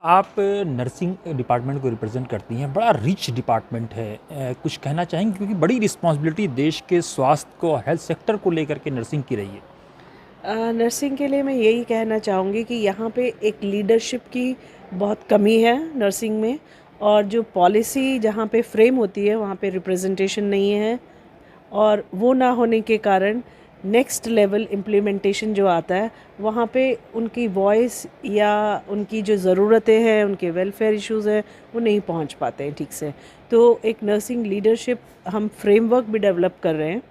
आप nursing department को represent करती हैं, बड़ा रिच डिपार्टमेंट है। कुछ कहना चाहेंगे क्योंकि बड़ी रिस्पॉन्सिबिलिटी देश के स्वास्थ्य को, हेल्थ सेक्टर को लेकर के नर्सिंग की रही है। नर्सिंग के लिए मैं यही कहना चाहूँगी कि यहाँ पे एक लीडरशिप की बहुत कमी है नर्सिंग में। और जो पॉलिसी जहाँ पे फ्रेम होती है वहाँ पे रिप्रेजेंटेशन नहीं है। और वो ना होने के कारण नेक्स्ट लेवल इम्प्लीमेंटेशन जो आता है वहाँ पे उनकी वॉइस या उनकी जो ज़रूरतें हैं, उनके वेलफेयर इश्यूज़ हैं, वो नहीं पहुँच पाते हैं ठीक से। तो एक नर्सिंग लीडरशिप हम फ्रेमवर्क भी डेवलप कर रहे हैं,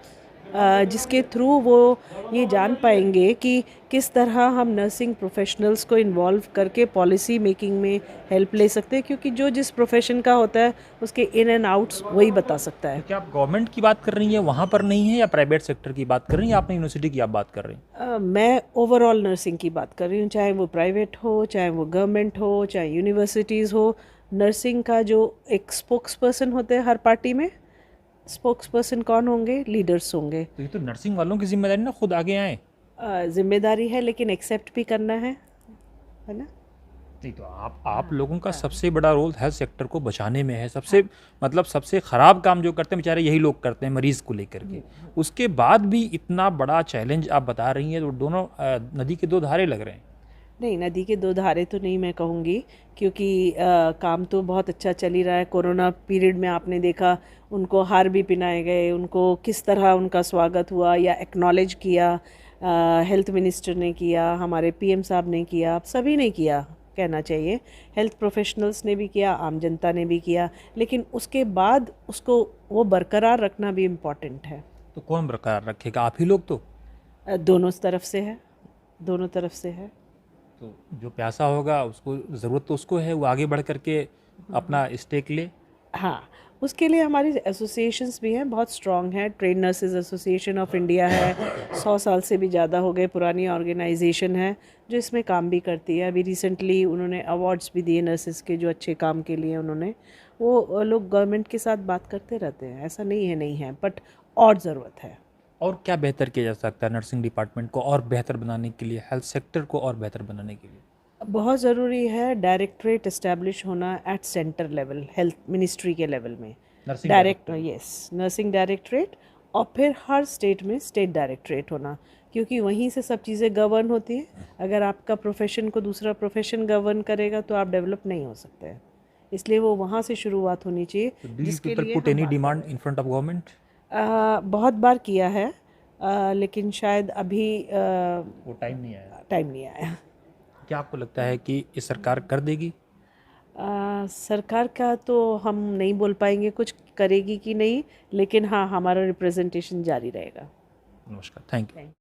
जिसके थ्रू वो ये जान पाएंगे कि किस तरह हम नर्सिंग प्रोफेशनल्स को इन्वॉल्व करके पॉलिसी मेकिंग में हेल्प ले सकते हैं, क्योंकि जो जिस प्रोफेशन का होता है उसके इन एंड आउट्स वही बता सकता तो है। क्या आप गवर्नमेंट की बात कर रही हैं, वहाँ पर नहीं है, या प्राइवेट सेक्टर की बात कर रही हैं, या आपने यूनिवर्सिटी की आप बात कर रही हैं? मैं ओवरऑल नर्सिंग की बात कर रही हूँ, चाहे वो प्राइवेट हो, चाहे वो गवर्नमेंट हो, चाहे यूनिवर्सिटीज़ हो। नर्सिंग का जो एक स्पोक्स पर्सन होते हैं हर पार्टी में, स्पोक्स पर्सन कौन होंगे? लीडर्स होंगे। तो ये तो नर्सिंग वालों की जिम्मेदारी ना, खुद आगे आए। जिम्मेदारी है लेकिन एक्सेप्ट भी करना है ना। नहीं तो आप लोगों का सबसे बड़ा रोल हेल्थ सेक्टर को बचाने में है। सबसे मतलब सबसे ख़राब काम जो करते हैं बेचारे यही लोग करते हैं मरीज़ को लेकर के। उसके बाद भी इतना बड़ा चैलेंज आप बता रही हैं, तो दोनों नदी के दो धारे लग रहे हैं। नहीं, नदी के दो धारे तो नहीं मैं कहूँगी, क्योंकि काम तो बहुत अच्छा चल ही रहा है। कोरोना पीरियड में आपने देखा उनको हार भी पहनाए गए, उनको किस तरह उनका स्वागत हुआ या एक्नॉलेज किया। हेल्थ मिनिस्टर ने किया, हमारे पीएम साहब ने किया, सभी ने किया कहना चाहिए। हेल्थ प्रोफेशनल्स ने भी किया, आम जनता ने भी किया। लेकिन उसके बाद उसको वो बरकरार रखना भी इम्पॉर्टेंट है। तो कौन बरकरार रखेगा? आप ही लोग तो। दोनों तरफ से है, दोनों तरफ से है। तो जो प्यासा होगा उसको ज़रूरत तो उसको है, वो आगे बढ़ करके अपना स्टेक ले। हाँ, उसके लिए हमारी एसोसिएशंस भी हैं, बहुत स्ट्रॉन्ग है। Train nurses association of India है, 100 साल से भी ज़्यादा हो गए पुरानी ऑर्गेनाइजेशन है जो इसमें काम भी करती है। अभी रिसेंटली उन्होंने अवार्ड्स भी दिए नर्सेज के, जो अच्छे काम के लिए उन्होंने। वो लोग गवर्नमेंट के साथ बात करते रहते हैं, ऐसा नहीं है, बट और ज़रूरत है। और क्या बेहतर किया जा सकता है नर्सिंग डिपार्टमेंट को और बेहतर बनाने के लिए, हेल्थ सेक्टर को और बेहतर बनाने के लिए? बहुत ज़रूरी है डायरेक्टरेट इस्टेब्लिश होना at centre level, health ministry के लेवल में। Nursing direct, director. Yes, nursing directorate. और फिर हर स्टेट में स्टेट डायरेक्टरेट होना, क्योंकि वहीं से सब चीज़ें गवर्न होती हैं। अगर आपका प्रोफेशन को दूसरा प्रोफेशन गवर्न करेगा तो आप डेवलप नहीं हो सकते हैं। इसलिए वो वहाँ से शुरुआत होनी चाहिए, तो डू यू जिसके पीपल लिए पुट हम एनी बात कर डिमांड रहे इन फ्रंट ऑफ गवर्नमेंट? हैं। बहुत बार किया है, लेकिन शायद अभी वो टाइम नहीं आया। टाइम नहीं आया। क्या आपको लगता है कि ये सरकार कर देगी? सरकार का तो हम नहीं बोल पाएंगे कुछ करेगी कि नहीं, लेकिन हाँ, हमारा रिप्रेजेंटेशन जारी रहेगा। नमस्कार, थैंक यू। थैंक